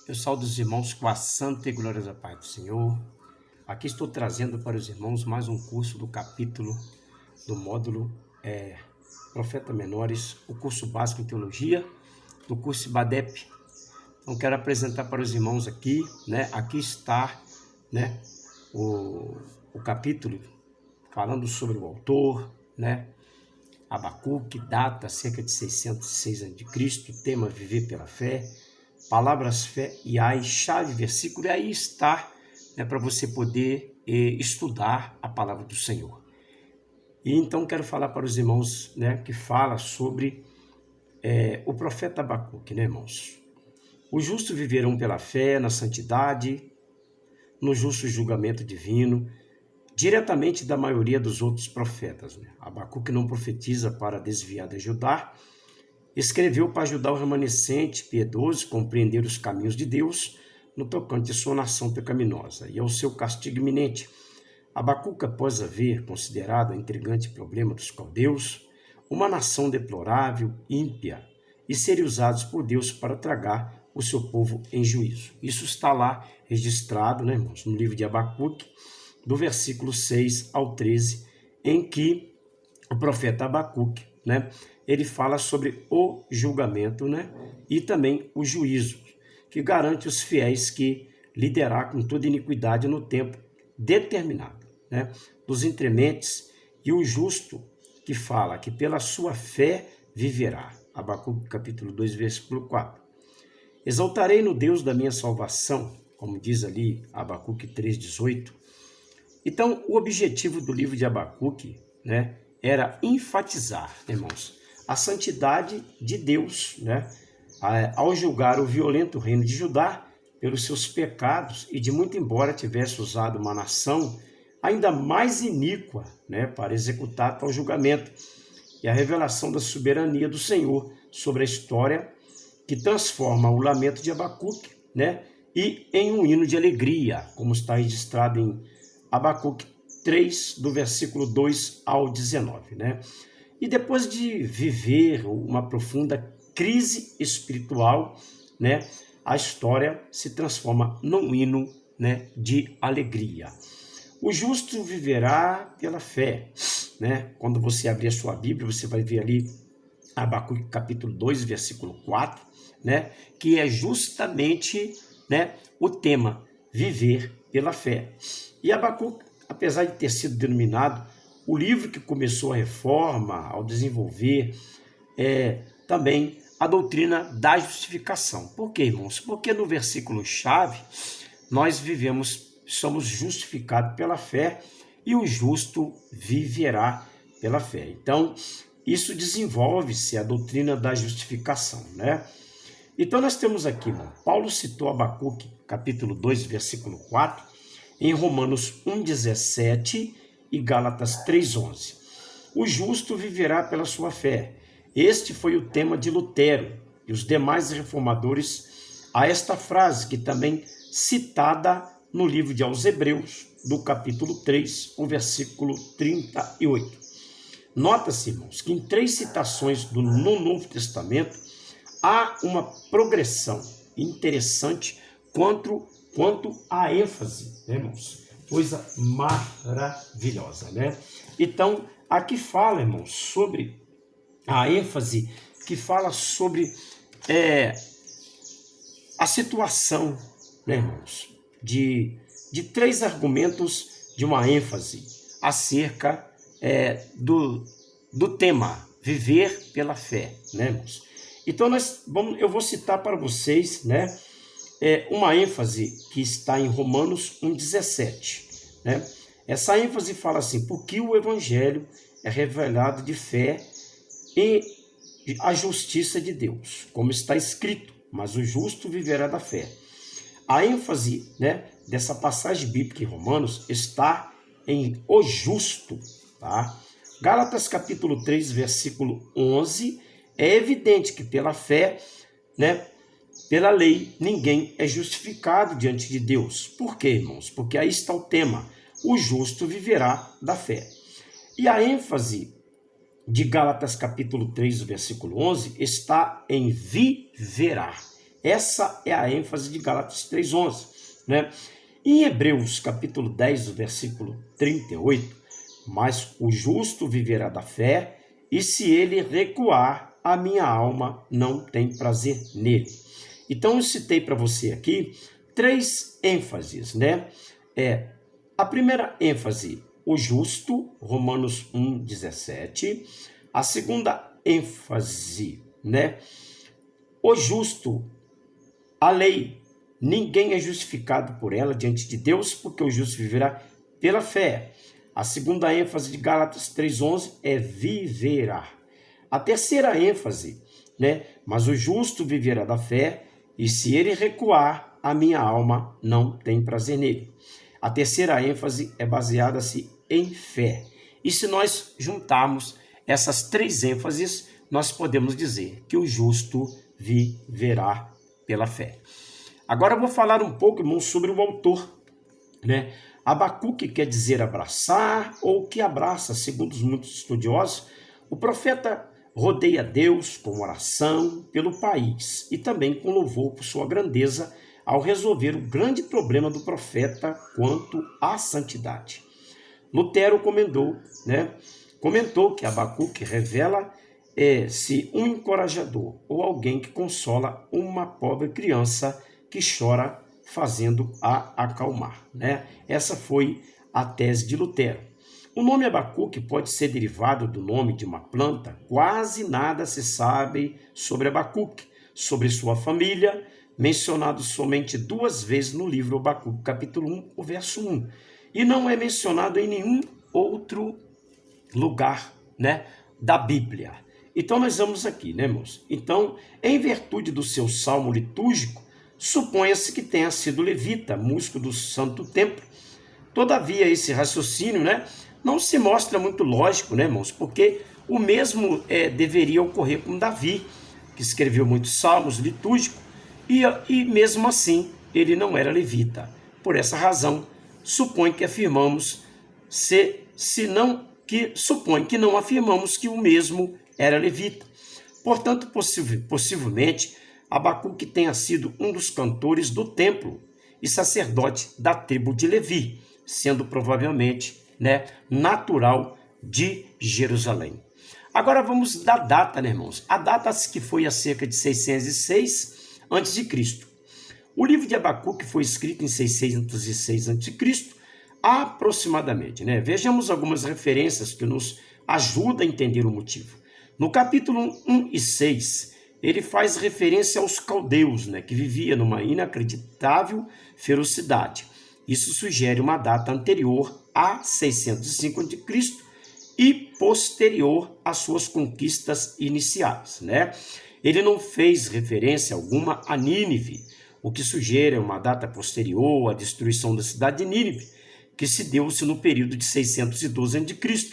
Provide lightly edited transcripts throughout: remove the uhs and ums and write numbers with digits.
Eu saúdo os irmãos com a santa e gloriosa paz do Senhor. Aqui estou trazendo para os irmãos mais um curso do capítulo do módulo Profeta Menores, o curso básico em teologia, do curso IBADEP. Então quero apresentar para os irmãos aqui, Aqui está, o capítulo falando sobre o autor, Abacuque, data cerca de 606 a.C., tema viver pela fé, palavras fé e ai, chave, versículo, e aí está, para você poder estudar a palavra do Senhor. E então quero falar para os irmãos, que fala sobre o profeta Abacuque, irmãos? Os justos viverão pela fé, na santidade, no justo julgamento divino, diretamente da maioria dos outros profetas. Abacuque não profetiza para desviar de Judá, escreveu para ajudar o remanescente piedoso a compreender os caminhos de Deus no tocante à sua nação pecaminosa e ao seu castigo iminente. Abacuque, após haver considerado o intrigante problema dos caldeus, uma nação deplorável, ímpia, e serem usados por Deus para tragar o seu povo em juízo. Isso está lá registrado, irmãos, no livro de Abacuque, do versículo 6 ao 13, em que o profeta Abacuque, ele fala sobre o julgamento, e também o juízo, que garante os fiéis que liderar com toda iniquidade no tempo determinado, dos entrementes, e o justo que fala que pela sua fé viverá. Abacuque capítulo 2, versículo 4. Exaltarei no Deus da minha salvação, como diz ali Abacuque 3,18. Então, o objetivo do livro de Abacuque, era enfatizar, irmãos, a santidade de Deus, ao julgar o violento reino de Judá pelos seus pecados e de muito embora tivesse usado uma nação ainda mais iníqua, para executar tal julgamento, e a revelação da soberania do Senhor sobre a história que transforma o lamento de Abacuque, e em um hino de alegria, como está registrado em Abacuque 3, do versículo 2 ao 19, E depois de viver uma profunda crise espiritual, a história se transforma num hino, de alegria. O justo viverá pela fé, Quando você abrir a sua Bíblia, você vai ver ali Abacuque capítulo 2, versículo 4, que é justamente, o tema, viver pela fé. E Abacuque, apesar de ter sido denominado o livro que começou a reforma ao desenvolver também a doutrina da justificação. Por quê, irmãos? Porque no versículo-chave nós somos justificados pela fé e o justo viverá pela fé. Então, isso desenvolve-se a doutrina da justificação, Então, nós temos aqui, irmão, Paulo citou Abacuque, capítulo 2, versículo 4, em Romanos 1,17 e Gálatas 3,11. O justo viverá pela sua fé. Este foi o tema de Lutero e os demais reformadores a esta frase, que também citada no livro de aos Hebreus, do capítulo 3, o versículo 38. Nota-se, irmãos, que em 3 citações do Novo Testamento há uma progressão interessante quanto à ênfase, irmãos? Coisa maravilhosa, Então, aqui fala, irmãos, sobre a ênfase, que fala sobre a situação, irmãos, de 3 argumentos de uma ênfase acerca do tema, viver pela fé, irmãos? Então, eu vou citar para vocês, uma ênfase que está em Romanos 1,17, Essa ênfase fala assim: porque o evangelho é revelado de fé e a justiça de Deus, como está escrito, mas o justo viverá da fé. A ênfase, dessa passagem bíblica em Romanos está em o justo, tá? Gálatas capítulo 3, versículo 11, é evidente que pela fé, pela lei, ninguém é justificado diante de Deus. Por quê, irmãos? Porque aí está o tema: o justo viverá da fé. E a ênfase de Gálatas capítulo 3, versículo 11, está em viverá. Essa é a ênfase de Gálatas 3:11, né? Em Hebreus capítulo 10, versículo 38, mas o justo viverá da fé, e se ele recuar, a minha alma não tem prazer nele. Então eu citei para você aqui 3 ênfases, né? A primeira ênfase, o justo, Romanos 1:17. A segunda ênfase, né? O justo, a lei, ninguém é justificado por ela diante de Deus, porque o justo viverá pela fé. A segunda ênfase de Gálatas 3:11 é viverá. A terceira ênfase, né? Mas o justo viverá da fé, e se ele recuar, a minha alma não tem prazer nele. A terceira ênfase é baseada-se em fé. E se nós juntarmos essas 3 ênfases, nós podemos dizer que o justo viverá pela fé. Agora eu vou falar um pouco, irmãos, sobre o autor, né? Abacuque quer dizer abraçar ou que abraça, segundo os muitos estudiosos. O profeta rodeia Deus com oração pelo país e também com louvor por sua grandeza ao resolver o grande problema do profeta quanto à santidade. Lutero comentou que Abacuque revela-se um encorajador ou alguém que consola uma pobre criança que chora fazendo-a acalmar, né? Essa foi a tese de Lutero. O nome Abacuque pode ser derivado do nome de uma planta. Quase nada se sabe sobre Abacuque, sobre sua família, mencionado somente 2 vezes no livro Abacuque, capítulo 1, o verso 1. E não é mencionado em nenhum outro lugar, né, da Bíblia. Então nós vamos aqui, né, irmãos? Então, em virtude do seu salmo litúrgico, suponha-se que tenha sido levita, músico do Santo Templo. Todavia, esse raciocínio, né, não se mostra muito lógico, né, irmãos? Porque o mesmo deveria ocorrer com Davi, que escreveu muitos salmos litúrgicos, e mesmo assim ele não era levita. Por essa razão, supõe que não afirmamos que o mesmo era levita. Portanto, possivelmente, Abacuque tenha sido um dos cantores do templo e sacerdote da tribo de Levi, sendo provavelmente, né, natural de Jerusalém. Agora vamos da data, né, irmãos? A data que foi há cerca de 606 a.C. O livro de Abacuque foi escrito em 606 a.C., aproximadamente, né? Vejamos algumas referências que nos ajudam a entender o motivo. No capítulo 1 e 6, ele faz referência aos caldeus, né, que viviam numa inacreditável ferocidade. Isso sugere uma data anterior a 605 a.C. e posterior às suas conquistas iniciais, né? Ele não fez referência alguma a Nínive, o que sugere uma data posterior à destruição da cidade de Nínive, que se deu-se no período de 612 a.C.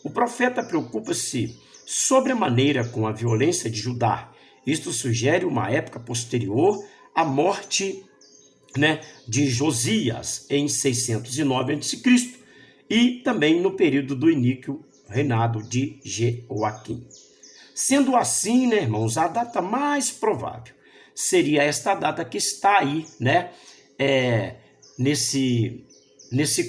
O profeta preocupa-se sobremaneira com a violência de Judá. Isto sugere uma época posterior à morte, né, de Josias, em 609 a.C., e também no período do iníquo reinado de Jeoaquim. Sendo assim, né, irmãos, a data mais provável seria esta data que está aí, né, nesse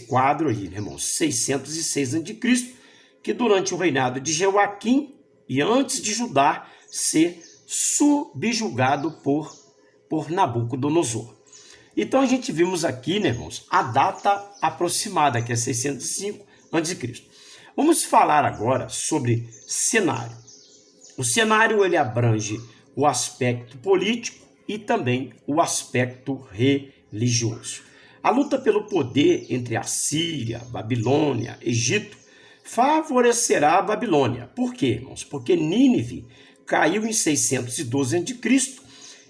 quadro aí, né, irmãos, 606 a.C., que durante o reinado de Jeoaquim e antes de Judá ser subjugado por Nabucodonosor. Então a gente vimos aqui, né, irmãos, a data aproximada, que é 605 a.C. Vamos falar agora sobre cenário. O cenário ele abrange o aspecto político e também o aspecto religioso. A luta pelo poder entre a Síria, Babilônia, Egito favorecerá a Babilônia. Por quê, irmãos? Porque Nínive caiu em 612 a.C.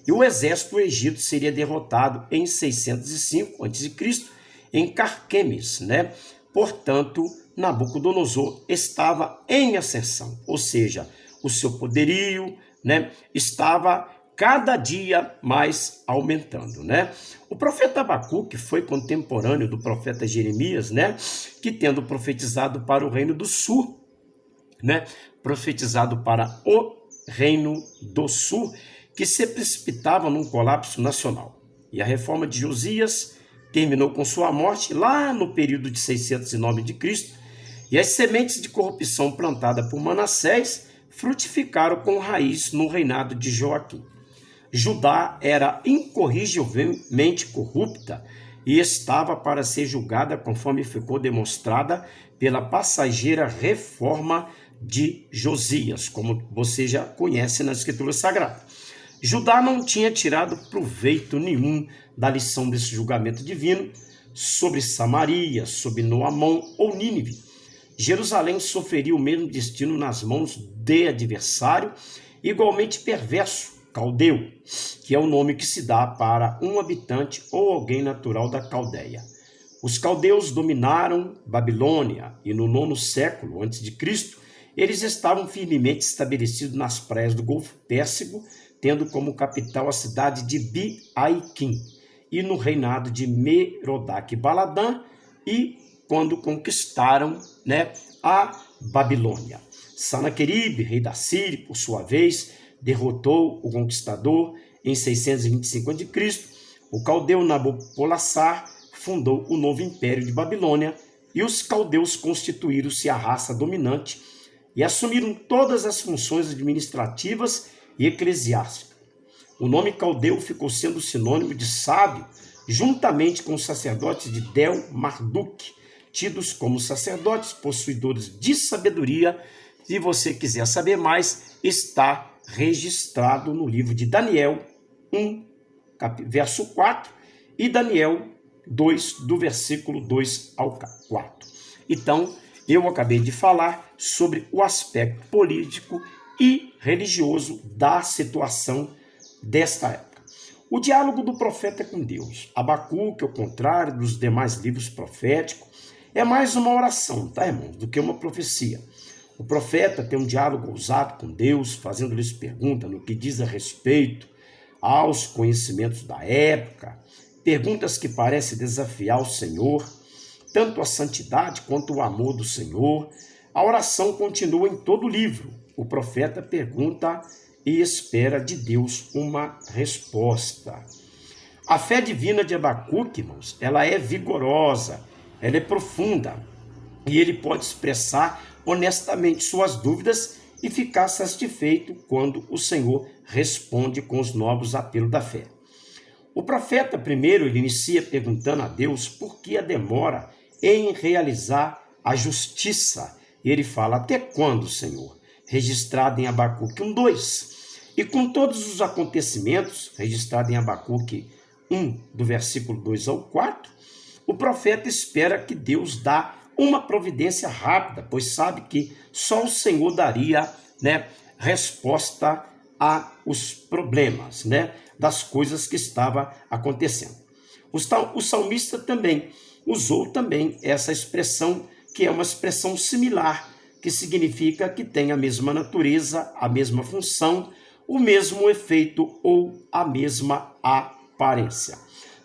e o exército do Egito seria derrotado em 605 a.C. em Carquemes, né? Portanto, Nabucodonosor estava em ascensão, ou seja, o seu poderio, né, estava cada dia mais aumentando, né? O profeta Abacuque foi contemporâneo do profeta Jeremias, né, que tendo profetizado para o reino do sul, né, profetizado para o reino do sul, que se precipitava num colapso nacional. E a reforma de Josias terminou com sua morte lá no período de 609 de Cristo, e as sementes de corrupção plantadas por Manassés frutificaram com raiz no reinado de Joaquim. Judá era incorrigivelmente corrupta e estava para ser julgada conforme ficou demonstrada pela passageira reforma de Josias, como você já conhece na Escritura Sagrada. Judá não tinha tirado proveito nenhum da lição desse julgamento divino sobre Samaria, sobre Noamon ou Nínive. Jerusalém sofreria o mesmo destino nas mãos de adversário igualmente perverso, Caldeu, que é o nome que se dá para um habitante ou alguém natural da Caldeia. Os caldeus dominaram Babilônia e no 9º século a.C., eles estavam firmemente estabelecidos nas praias do Golfo Pérsico, tendo como capital a cidade de Bi-Aiquim, e no reinado de Merodach-Baladã, e quando conquistaram a Babilônia. Sanaqueribe, rei da Síria, por sua vez, derrotou o conquistador em 625 a.C. O caldeu Nabopolassar fundou o novo império de Babilônia e os caldeus constituíram-se a raça dominante e assumiram todas as funções administrativas e eclesiásticas. O nome caldeu ficou sendo sinônimo de sábio, juntamente com os sacerdotes de Del-Marduk, tidos como sacerdotes possuidores de sabedoria. Se você quiser saber mais, está registrado no livro de Daniel 1, verso 4, e Daniel 2, do versículo 2 ao 4. Então, eu acabei de falar sobre o aspecto político e religioso da situação desta época. O diálogo do profeta com Deus. Abacuque, ao contrário dos demais livros proféticos, é mais uma oração, tá, irmãos, do que uma profecia. O profeta tem um diálogo ousado com Deus, fazendo-lhes perguntas no que diz a respeito aos conhecimentos da época, perguntas que parecem desafiar o Senhor, tanto a santidade quanto o amor do Senhor. A oração continua em todo o livro. O profeta pergunta e espera de Deus uma resposta. A fé divina de Abacuque, irmãos, ela é vigorosa, ela é profunda, e ele pode expressar honestamente suas dúvidas e ficar satisfeito quando o Senhor responde com os novos apelos da fé. O profeta, primeiro, ele inicia perguntando a Deus por que a demora em realizar a justiça. E ele fala, até quando, Senhor? Registrado em Abacuque 1:2. E com todos os acontecimentos, registrado em Abacuque 1, do versículo 2 ao 4, o profeta espera que Deus dá uma providência rápida, pois sabe que só o Senhor daria resposta aos problemas, das coisas que estavam acontecendo. O salmista também usou também essa expressão, que é uma expressão similar, que significa que tem a mesma natureza, a mesma função, o mesmo efeito ou a mesma aparência.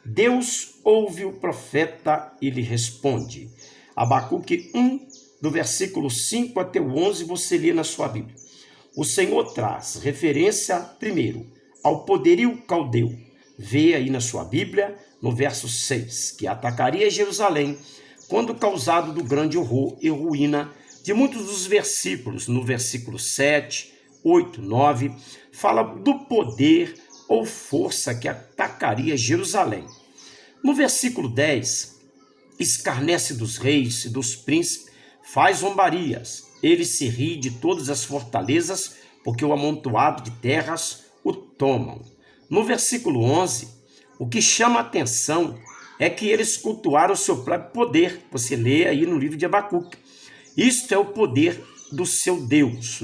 Deus ouve o profeta e lhe responde. Abacuque 1, do versículo 5 até o 11, você lê na sua Bíblia. O Senhor traz referência, primeiro, ao poderio caldeu. Vê aí na sua Bíblia, no verso 6, que atacaria Jerusalém quando causado do grande horror e ruína de muitos dos versículos. No versículo 7, 8, 9, fala do poder ou força que atacaria Jerusalém. No versículo 10, escarnece dos reis e dos príncipes, faz zombarias. Ele se ri de todas as fortalezas, porque o amontoado de terras o tomam. No versículo 11, o que chama a atenção é que eles cultuaram o seu próprio poder. Você lê aí no livro de Abacuque. Isto é o poder do seu Deus,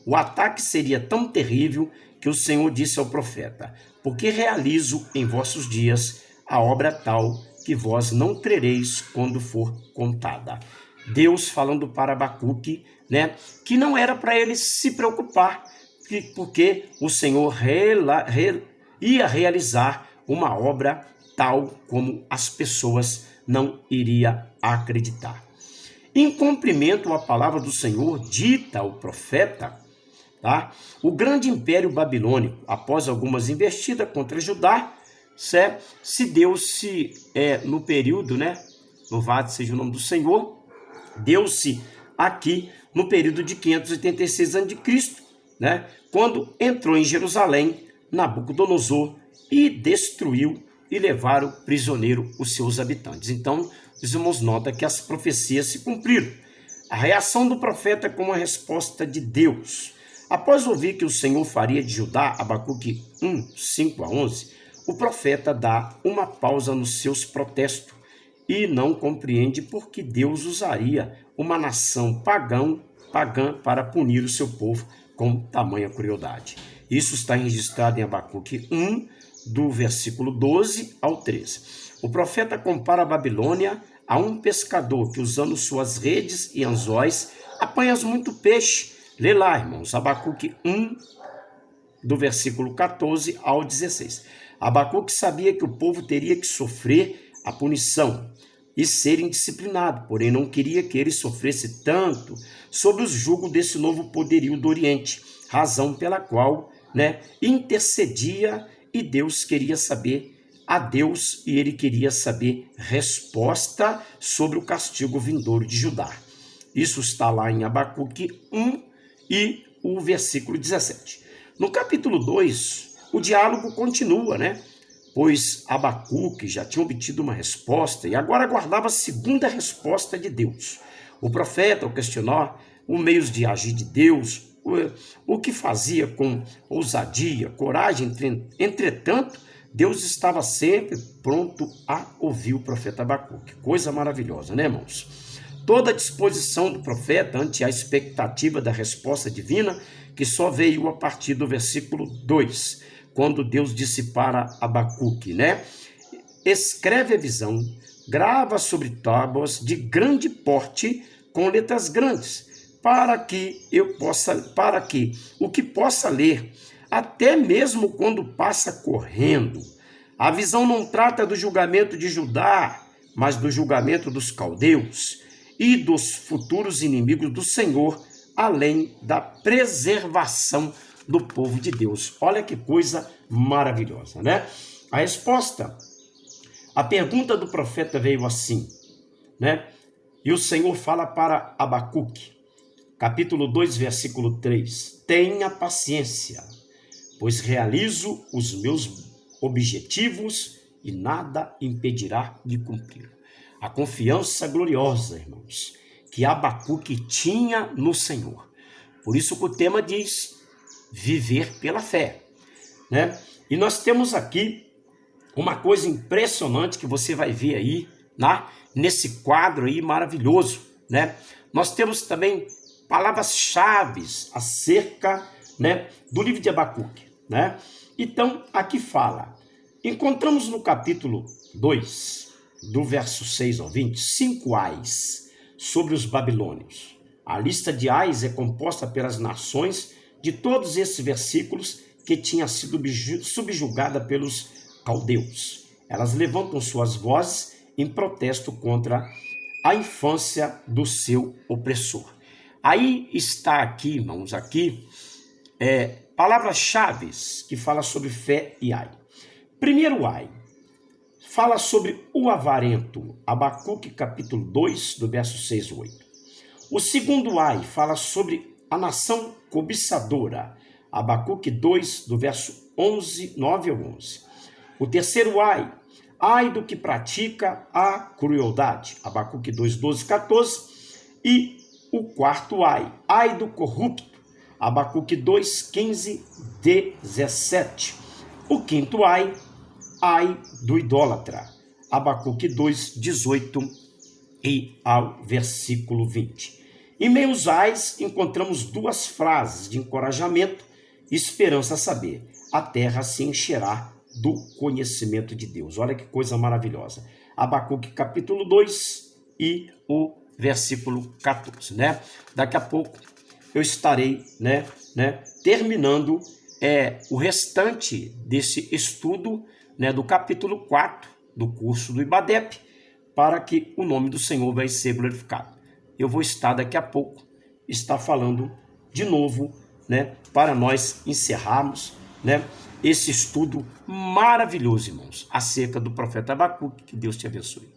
O ataque seria tão terrível que o Senhor disse ao profeta, porque realizo em vossos dias a obra tal que vós não crereis quando for contada. Deus falando para Abacuque, que não era para ele se preocupar, porque o Senhor ia realizar uma obra tal como as pessoas não iriam acreditar. Em cumprimento à palavra do Senhor dita ao profeta, tá? O grande império babilônico, após algumas investidas contra Judá, se deu-se no período, né? Louvado seja o nome do Senhor, deu-se aqui no período de 586 a.C., né? Quando entrou em Jerusalém Nabucodonosor e destruiu e levaram prisioneiro os seus habitantes. Então, os irmãos notam que as profecias se cumpriram. A reação do profeta como a resposta de Deus. Após ouvir que o Senhor faria de Judá, Abacuque 1, 5 a 11, o profeta dá uma pausa nos seus protestos e não compreende por que Deus usaria uma nação pagã para punir o seu povo com tamanha crueldade. Isso está registrado em Abacuque 1, do versículo 12 ao 13. O profeta compara a Babilônia a um pescador que, usando suas redes e anzóis, apanha muito peixe. Lê lá, irmãos, Abacuque 1, do versículo 14 ao 16. Abacuque sabia que o povo teria que sofrer a punição e ser indisciplinado, porém não queria que ele sofresse tanto sob os julgos desse novo poderio do Oriente, razão pela qual, intercedia, e Deus queria saber a Deus, e ele queria saber resposta sobre o castigo vindouro de Judá. Isso está lá em Abacuque 1 e o versículo 17. No capítulo 2, o diálogo continua, pois Abacuque já tinha obtido uma resposta e agora aguardava a segunda resposta de Deus. O profeta, ao questionar os meios de agir de Deus, o que fazia com ousadia, coragem, entretanto, Deus estava sempre pronto a ouvir o profeta Abacuque. Coisa maravilhosa, irmãos? Toda a disposição do profeta ante a expectativa da resposta divina, que só veio a partir do versículo 2, quando Deus disse para Abacuque, escreve a visão, grava sobre tábuas de grande porte com letras grandes, para que o que possa ler, até mesmo quando passa correndo. A visão não trata do julgamento de Judá, mas do julgamento dos caldeus e dos futuros inimigos do Senhor, além da preservação do povo de Deus. Olha que coisa maravilhosa, A resposta, a pergunta do profeta veio assim, E o Senhor fala para Abacuque, capítulo 2, versículo 3, tenha paciência, pois realizo os meus objetivos e nada impedirá de cumprir. A confiança gloriosa, irmãos, que Abacuque tinha no Senhor. Por isso que o tema diz, viver pela fé, E nós temos aqui uma coisa impressionante que você vai ver aí, nesse quadro aí maravilhoso, Nós temos também palavras-chave acerca, do livro de Abacuque, Então, aqui fala, encontramos no capítulo 2, do verso 6 ao 20, 5 ais sobre os babilônios. A lista de ais é composta pelas nações de todos esses versículos que tinha sido subjugada pelos caldeus. Elas levantam suas vozes em protesto contra a infância do seu opressor. Aí está aqui, irmãos, palavras-chave que falam sobre fé e ai. Primeiro ai, fala sobre o avarento, Abacuque capítulo 2, do verso 6 ao 8. O segundo ai fala sobre a nação cobiçadora, Abacuque 2, do verso 9 ao 11. O terceiro ai do que pratica a crueldade, Abacuque 2, 12, 14. E o quarto ai do corrupto, Abacuque 2, 15, 17. O quinto ai do idólatra, Abacuque 2, 18 e ao versículo 20. Em meio aos ais, encontramos duas frases de encorajamento e esperança a saber, a terra se encherá do conhecimento de Deus. Olha que coisa maravilhosa. Abacuque capítulo 2 e o versículo 14, Daqui a pouco eu estarei, terminando o restante desse estudo, do capítulo 4 do curso do IBADEP, para que o nome do Senhor vai ser glorificado. Eu vou estar daqui a pouco, falando de novo, né, para nós encerrarmos, né, esse estudo maravilhoso, irmãos, acerca do profeta Abacuque. Que Deus te abençoe.